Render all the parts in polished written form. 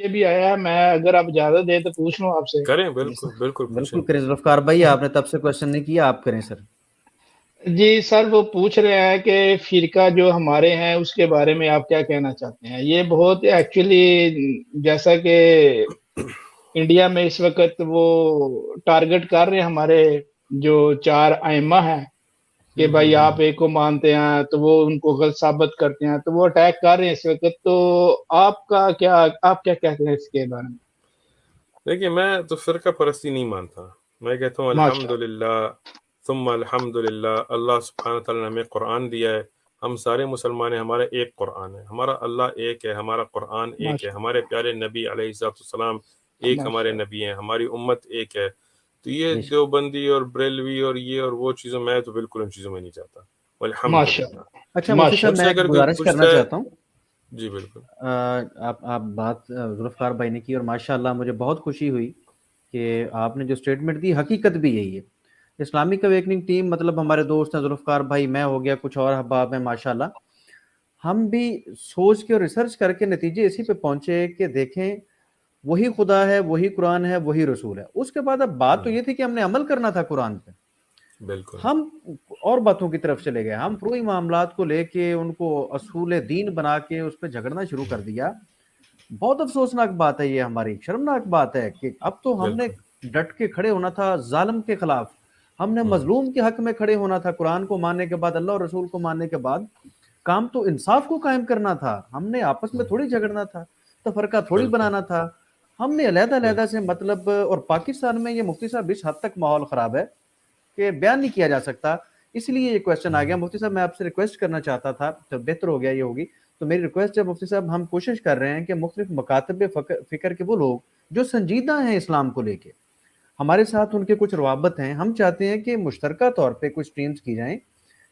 یہ بھی آیا ہے، میں اگر آپ اجازت دیں تو پوچھ لوں آپ سے؟ کریں، جی بالکل سر، بالکل پوچھیں۔ بالکل کریں ذوالفقار بھائی، آپ نے تب سے کوشچن نہیں کیا، آپ کریں سر۔ جی سر، وہ پوچھ رہے ہیں کہ فرقہ جو ہمارے ہیں اس کے بارے میں آپ کیا کہنا چاہتے ہیں؟ یہ بہت ایکچولی، جیسا کہ انڈیا میں اس وقت وہ ٹارگٹ کر رہے ہیں ہمارے جو چار ائمہ ہیں کہ بھائی آپ ایک کو مانتے ہیں تو وہ ان کو غلط ثابت کرتے ہیں، تو وہ اٹیک کر رہے ہیں اس وقت۔ تو آپ کیا کہتے ہیں اس کے بارے میں؟ دیکھیے، میں تو فرقہ پرستی نہیں مانتا، میں کہتا ہوں ماشاء الحمدللہ ثم الحمدللہ، اللہ سبحانہ تعالیٰ نے ہمیں قرآن دیا ہے، ہم سارے مسلمان ہیں، ہمارا ایک قرآن ہے، ہمارا اللہ ایک ہے، ہمارا قرآن اللہ، ایک ہے، ماشاء ہمارے پیارے نبی علیہ السلام اللہ، ایک ہمارے ماشاء اللہ۔ نبی ہیں، ہماری امت ایک ہے۔ تو یہ بے شک۔ دیوبندی اور بریلوی اور یہ اور وہ چیزوں، میں تو بالکل ان چیزوں میں نہیں جاتا، ماشاء الحمدللہ۔ اچھا اللہ، مفتی ماشاء صاحب، مجھ میں سے ایک اگر کوئی گزارش کرنا پوچھتا ہے، چاہتا ہوں۔ جی بالکل۔ آپ بات ذوالفقار بھائی نے کی اور ماشاءاللہ مجھے بہت خوشی ہوئی کہ آپ نے جو اسٹیٹمنٹ دی حقیقت بھی یہی ہے۔ اسلامک اویکننگ ٹیم مطلب ہمارے دوست ہیں ذوالفقار بھائی، میں ہو گیا، کچھ اور احباب ہیں ماشاءاللہ، ہم بھی سوچ کے اور ریسرچ کر کے نتیجے اسی پہ پہنچے کہ دیکھیں وہی خدا ہے، وہی قرآن ہے، وہی رسول ہے۔ اس کے بعد اب بات تو یہ تھی کہ ہم نے عمل کرنا تھا قرآن پہ، بالکل ہم اور باتوں کی طرف چلے گئے، ہم فروعی معاملات کو لے کے ان کو اصول دین بنا کے اس پہ جھگڑنا شروع کر دیا۔ بہت افسوسناک بات ہے یہ، ہماری شرمناک بات ہے کہ اب تو ہم نے بالکل۔ ڈٹ کے کھڑے ہونا تھا ظالم کے خلاف، ہم نے مظلوم کے حق میں کھڑے ہونا تھا، قرآن کو ماننے کے بعد، اللہ اور رسول کو ماننے کے بعد کام تو انصاف کو قائم کرنا تھا، ہم نے آپس میں تھوڑی جھگڑنا تھا، تفرقہ تھوڑی بالکل بنانا تھا، ہم نے علیحدہ علیحدہ بالکل سے مطلب۔ اور پاکستان میں یہ مفتی صاحب اس حد تک ماحول خراب ہے کہ بیان نہیں کیا جا سکتا، اس لیے یہ کویسچن آ گیا۔ مفتی صاحب میں آپ سے ریکویسٹ کرنا چاہتا تھا، تو بہتر ہو گیا یہ ہوگی، تو میری ریکویسٹ ہے مفتی صاحب، ہم کوشش کر رہے ہیں کہ مختلف مکاتب فکر کے وہ لوگ جو سنجیدہ ہیں اسلام کو لے کے، ہمارے ساتھ ان کے کچھ روابط ہیں، ہم چاہتے ہیں کہ مشترکہ طور پہ کچھ ٹیمز کی جائیں،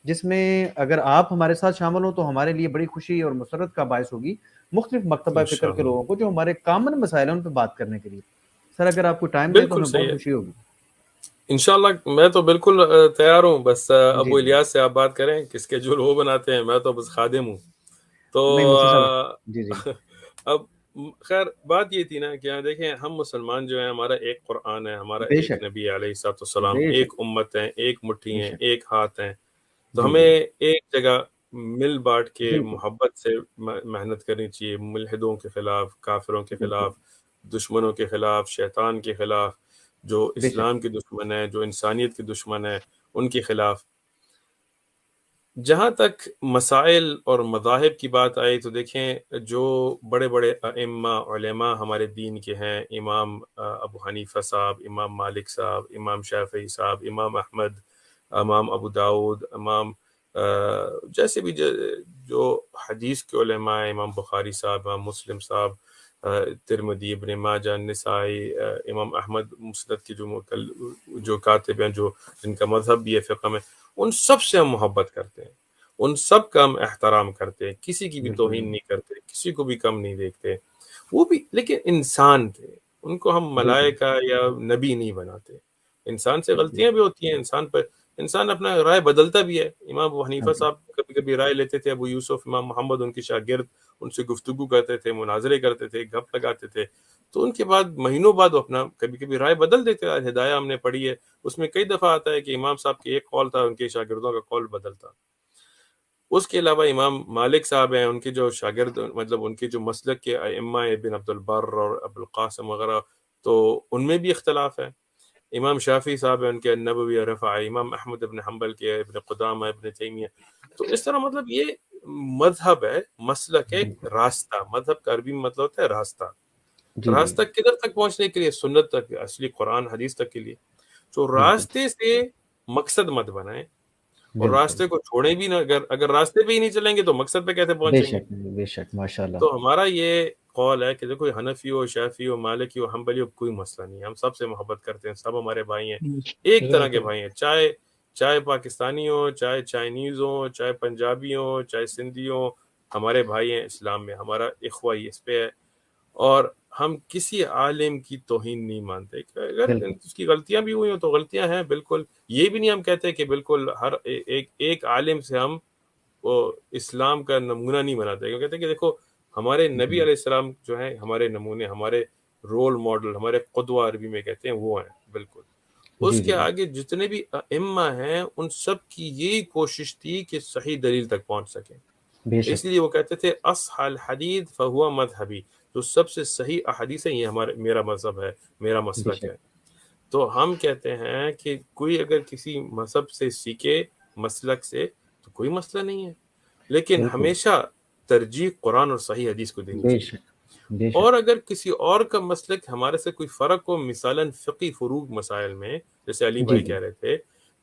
جس میں اگر آپ ہمارے ساتھ شامل ہوں تو ہمارے لیے بڑی خوشی اور مسرت کا باعث ہوگی، مختلف مکتبہ فکر کے انشاءاللہ، لوگوں کو جو ہمارے کامن مسائل ہیں ان پہ بات کرنے کے لیے۔ سر اگر آپ کو ٹائم دیں تو بالکل ہمیں صحیح بہت ہے۔ خوشی ہوگی۔ انشاءاللہ میں تو بالکل تیار ہوں، بس جی ابو جی الیاس سے آپ بات کریں، کس کے جو وہ بناتے ہیں، میں تو بس خادم ہوں۔ تو نہیں مفتی صاحب، جی جی اب خیر بات یہ تھی نا کہ دیکھیں، ہم مسلمان جو ہیں، ہمارا ایک قرآن ہے، ہمارا بے ایک شک، نبی علیہ الصلوۃ والسلام، بے ایک شک، امت ہے، ایک مٹھی بے ہیں، شک، ایک ہاتھ ہیں۔ تو جی ہمیں جی ایک جگہ مل بانٹ کے بالکل محبت سے محنت کرنی چاہیے، ملحدوں کے خلاف، کافروں کے بالکل، خلاف، دشمنوں کے خلاف، شیطان کے خلاف، جو بے شک، اسلام کے دشمن ہیں، جو انسانیت کے دشمن ہیں، ان کے خلاف۔ جہاں تک مسائل اور مذاہب کی بات آئی تو دیکھیں، جو بڑے بڑے ائمہ علماء ہمارے دین کے ہیں، امام ابو حنیفہ صاحب، امام مالک صاحب، امام شافعی صاحب، امام احمد، امام ابو داود، امام جیسے بھی جو حدیث کے علماء ہیں، امام بخاری صاحب، امام مسلم صاحب، ترمذی، ابن ماجہ، نسائی، امام احمد مسند کے جو کاتب ہیں، جو جن کا مذہب بھی ہے فقہ میں، ان سب سے ہم محبت کرتے ہیں، ان سب کا ہم احترام کرتے ہیں، کسی کی بھی بالکل توہین نہیں کرتے، کسی کو بھی کم نہیں دیکھتے۔ وہ بھی لیکن انسان تھے، ان کو ہم بالکل ملائکہ یا نبی نہیں بناتے۔ انسان سے بالکل، غلطیاں بھی ہوتی ہیں، انسان اپنا رائے بدلتا بھی ہے۔ امام ابو ہاں حنیفہ جی، صاحب کبھی کبھی رائے لیتے تھے، ابو یوسف، امام محمد ان کے شاگرد، ان سے گفتگو کرتے تھے، مناظرے کرتے تھے، گپ لگاتے تھے، تو ان کے بعد مہینوں بعد وہ اپنا کبھی کبھی رائے بدل دیتے۔ ہدایہ ہم نے پڑھی ہے، اس میں کئی دفعہ آتا ہے کہ امام صاحب کے ایک قول تھا، ان کے شاگردوں کا قول بدلتا۔ اس کے علاوہ امام مالک صاحب ہیں، ان کے جو شاگرد، مطلب ان کے جو مسلک کے ائمہ ابن عبد البر اور ابو القاسم وغیرہ، تو ان میں بھی اختلاف ہے۔ امام شافعی صاحب ہیں، ان کے النووی رفع، امام احمد ابن حنبل کے، ابن قدامہ، ابن تیمیہ۔ تو اس طرح مطلب یہ مذہب ہے، مسلک ہے، بالکل، راستہ۔ مذہب کا عربی مطلب ہوتا ہے راستہ۔ جی جی راستہ کدھر تک پہنچنے کے لیے؟ سنت تک، اصلی قرآن حدیث تک کے لیے۔ تو بالکل راستے سے مقصد مت بنائیں، اور بالکل، راستے کو چھوڑیں بھی نہ۔ اگر راستے پہ ہی نہیں چلیں گے تو مقصد پہ کیسے بے پہنچیں گے؟ شک بے شک، ماشاء اللہ، تو ہمارا یہ قول ہے کہ دیکھو، حنفی ہو، شافعی ہو، مالکی ہو، حنبلی ہو، کوئی مسئلہ نہیں ہے، ہم سب سے محبت کرتے ہیں، سب ہمارے بھائی ہیں، ایک طرح جزاک کے اللہ۔ بھائی ہیں، چاہے پاکستانی ہوں، چاہے چائنیز ہوں، چاہے پنجابی ہوں، چاہے سندھی ہوں، ہمارے بھائی ہیں اسلام میں، ہمارا اخوہ ہی اس پہ ہے۔ اور ہم کسی عالم کی توہین نہیں مانتے، اگر بالکل اس کی غلطیاں بھی ہوئی ہوں تو غلطیاں ہیں، بالکل۔ یہ بھی نہیں ہم کہتے کہ بالکل ہر ایک عالم سے ہم وہ اسلام کا نمونہ نہیں بناتے، کیونکہ کہتے ہیں کہ دیکھو، ہمارے نبی علیہ السلام جو ہیں ہمارے نمونے، ہمارے رول ماڈل، ہمارے قدوہ عربی میں کہتے ہیں، وہ ہیں بالکل. اس کے آگے جتنے بھی ائمہ ہیں ان سب کی یہی کوشش تھی کہ صحیح دلیل تک پہنچ سکیں. اس لیے وہ کہتے تھے اصح الحدیث فہو مذہبی، جو سب سے صحیح احادیث ہے یہ میرا مذہب ہے، میرا مسلک ہے. تو ہم کہتے ہیں کہ کوئی اگر کسی مذہب سے سیکھے، مسلک سے، تو کوئی مسئلہ نہیں ہے، لیکن ہمیشہ ترجیح قرآن اور صحیح حدیث کو دینی چاہیے. اور اگر کسی اور کا مسلک ہمارے سے کوئی فرق ہو، مثلاً فقی فروغ مسائل میں، جیسے علی بھائی کہہ رہے تھے،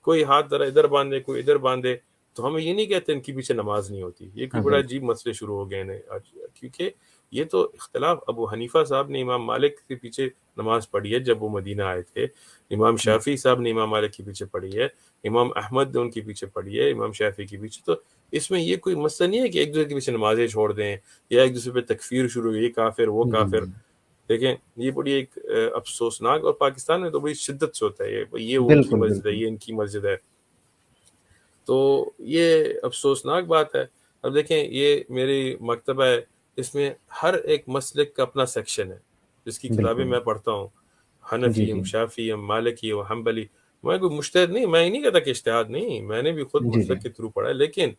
کوئی ہاتھ ذرا ادھر باندھے کوئی ادھر باندھے، تو ہمیں یہ نہیں کہتے ان کے پیچھے نماز نہیں ہوتی. یہ کوئی بڑا عجیب مسئلے شروع ہو گئے ہیں آج، کیونکہ یہ تو اختلاف. ابو حنیفہ صاحب نے امام مالک کے پیچھے نماز پڑھی ہے جب وہ مدینہ آئے تھے، امام شافعی صاحب نے امام مالک کے پیچھے پڑھی ہے، امام احمد نے ان کے پیچھے پڑھی ہے، امام شافعی کے پیچھے. تو اس میں یہ کوئی مسئلہ نہیں ہے کہ ایک دوسرے کے پیچھے نمازیں چھوڑ دیں یا ایک دوسرے پہ تکفیر شروع ہوئی، یہ کافر وہ کافر. دیکھیں یہ بڑی ایک افسوسناک، اور پاکستان میں تو بڑی شدت سے ہوتا ہے یہ وہ ان کی مسجد ہے، یہ ان کی مسجد ہے. تو یہ افسوسناک بات ہے. اب دیکھیں یہ میری مکتبہ ہے، اس میں ہر ایک مسلک کا اپنا سیکشن ہے جس کی کتابیں میں پڑھتا ہوں. حنفی ہم، شافعی ہم، مالکی ہم، حنبلی. میں کوئی مجتہد نہیں، میں نہیں کہتا کہ اجتہاد نہیں، میں نے بھی خود مسلک کے تھرو پڑھا ہے، لیکن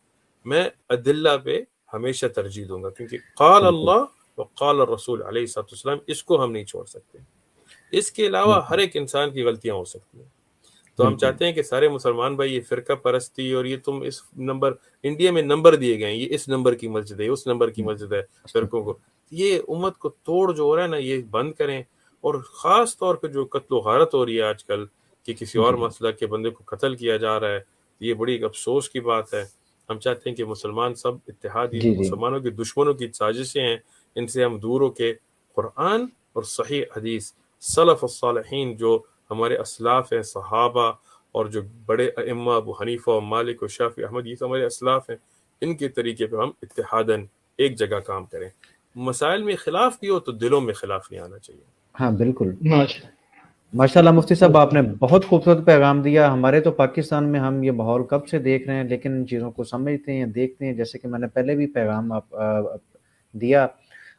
میں ادلہ پہ ہمیشہ ترجیح دوں گا، کیونکہ قال اللہ وقال الرسول علیہ الصلوۃ والسلام، اس کو ہم نہیں چھوڑ سکتے. اس کے علاوہ ہر ایک انسان کی غلطیاں ہو سکتی ہیں. تو ہم چاہتے ہیں کہ سارے مسلمان بھائی، یہ فرقہ پرستی اور یہ تم اس نمبر، انڈیا میں نمبر دیے گئے ہیں، یہ اس نمبر کی مسجد ہے، اس نمبر کی مسجد ہے، فرقوں کو، یہ امت کو توڑ جو ہو رہا ہے نا، یہ بند کریں. اور خاص طور پہ جو قتل و غارت ہو رہی ہے آج کل، کہ کسی اور مسلک کے بندے کو قتل کیا جا رہا ہے، یہ بڑی ایک افسوس کی بات ہے. ہم چاہتے ہیں کہ مسلمان سب اتحادی، مسلمانوں کی دشمنوں کی سازشیں ہیں، ان سے ہم دور ہو کے قرآن اور صحیح حدیث، سلف الصالحین جو ہمارے اسلاف ہیں، صحابہ اور جو بڑے ائمہ ابو حنیفہ و مالک و شافعی احمد، یہ ہمارے اسلاف ہیں، ان کے طریقے پہ ہم اتحاداً ایک جگہ کام کریں. مسائل میں خلاف بھی ہو تو دلوں میں خلاف نہیں آنا چاہیے. ہاں بالکل، ماشاء اللہ مفتی صاحب آپ نے بہت خوبصورت پیغام دیا. ہمارے تو پاکستان میں ہم یہ ماحول کب سے دیکھ رہے ہیں، لیکن ان چیزوں کو سمجھتے ہیں، دیکھتے ہیں. جیسے کہ میں نے پہلے بھی پیغام دیا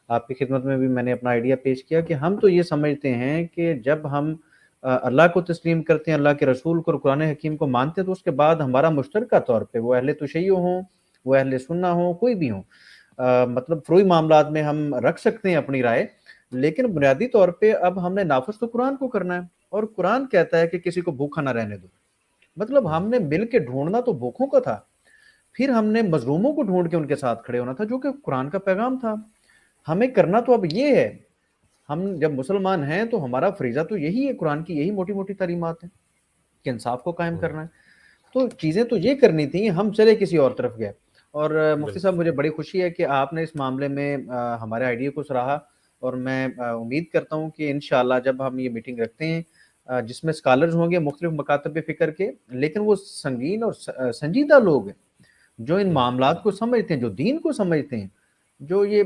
آپ کی خدمت میں، بھی میں نے اپنا آئیڈیا پیش کیا کہ ہم تو یہ سمجھتے ہیں کہ جب ہم اللہ کو تسلیم کرتے ہیں، اللہ کے رسول کو اور قرآن حکیم کو مانتے ہیں، تو اس کے بعد ہمارا مشترکہ طور پہ، وہ اہل تشیع ہوں، وہ اہل سنہ ہوں، کوئی بھی ہوں، مطلب فروعی معاملات میں ہم رکھ سکتے ہیں اپنی رائے، لیکن بنیادی طور پہ اب ہم نے نافذ تو قرآن کو کرنا ہے. اور قرآن کہتا ہے کہ کسی کو بھوکا نہ رہنے دو. مطلب ہم نے مل کے ڈھونڈنا تو بھوکوں کا تھا، پھر ہم نے مظلوموں کو ڈھونڈ کے ان کے ساتھ کھڑے ہونا تھا، جو کہ قرآن کا پیغام تھا. ہمیں کرنا تو اب یہ ہے، ہم جب مسلمان ہیں تو ہمارا فریضہ تو یہی ہے، قرآن کی یہی موٹی موٹی تعلیمات ہیں کہ انصاف کو قائم کرنا ہے. تو چیزیں تو یہ کرنی تھیں، ہم چلے کسی اور طرف گئے. اور مفتی صاحب مجھے بڑی خوشی ہے کہ آپ نے اس معاملے میں ہمارے آئیڈیا کو سراہا، اور میں امید کرتا ہوں کہ انشاءاللہ جب ہم یہ میٹنگ رکھتے ہیں جس میں اسکالرز ہوں گے مختلف مکاتب فکر کے، لیکن وہ سنگین اور سنجیدہ لوگ ہیں، جو ان معاملات کو سمجھتے ہیں، جو دین کو سمجھتے ہیں، جو یہ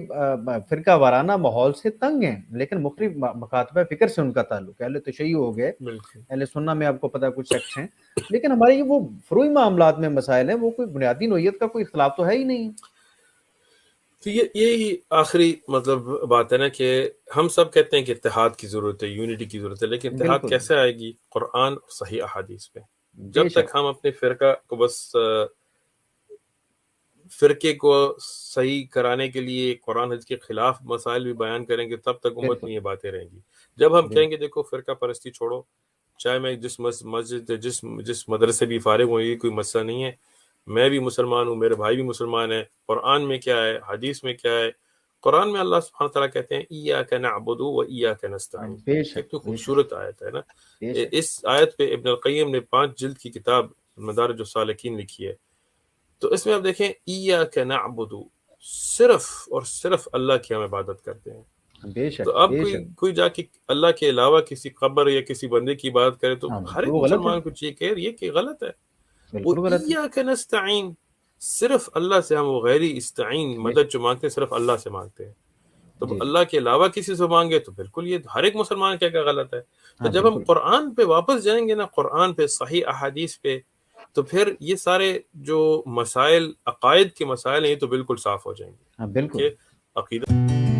فرقہ وارانہ ماحول سے تنگ ہیں، لیکن مختلف مکاتبہ فکر سے ان کا تعلق ہے. اہل تشیع ہو گئے، اہل سنہ میں آپ کو پتہ کچھ سیکٹس ہیں، لیکن ہمارے یہ وہ فروعی معاملات میں مسائل ہیں، وہ کوئی بنیادی نوعیت کا کوئی اختلاف تو ہے ہی نہیں. تو یہی آخری مطلب بات ہے نا، کہ ہم سب کہتے ہیں کہ اتحاد کی ضرورت ہے، یونٹی کی ضرورت ہے، لیکن اتحاد کیسے آئے گی؟ قرآن اور صحیح احادیث پہ. جب تک ہم اپنے فرقہ کو بس فرقے کو صحیح کرانے کے لیے قرآن حدیث کے خلاف مسائل بھی بیان کریں گے، تب تک امت میں یہ باتیں رہیں گی. جب ہم کہیں گے دیکھو فرقہ پرستی چھوڑو، چاہے میں جس مسجد جس مدرسے بھی فارغ ہوں، یہ کوئی مسئلہ نہیں ہے، میں بھی مسلمان ہوں، میرے بھائی بھی مسلمان ہیں. قرآن میں کیا ہے، حدیث میں کیا ہے؟ قرآن میں اللہ سبحانہ تعالیٰ کہتے ہیں ایاک نعبد و ایاک نستعین. ایک تو خوبصورت آیت ہے نا. اس آیت پہ ابن القیم نے 5 جلد کی کتاب مدارج السالکین لکھی ہے. تو اس میں آپ دیکھیں ایاک نعبد، صرف اور صرف اللہ کی ہم عبادت کرتے ہیں. تو اب کوئی جا کے اللہ کے علاوہ کسی قبر یا کسی بندے کی عبادت کرے تو ہر ایک مسلمان کو چاہیے کہ یہ کہ غلط ہے. وہ ایاک نستعین، صرف اللہ سے ہم غیری استعین، مدد جو مانگتے ہیں صرف اللہ سے مانگتے ہیں. تو اللہ کے علاوہ کسی سے مانگے تو بالکل یہ ہر ایک مسلمان کیا غلط ہے. تو جب ہم قرآن پہ واپس جائیں گے نا، قرآن پہ، صحیح احادیث پہ، تو پھر یہ سارے جو مسائل، عقائد کے مسائل ہیں، یہ تو بالکل صاف ہو جائیں گے. عقیدہ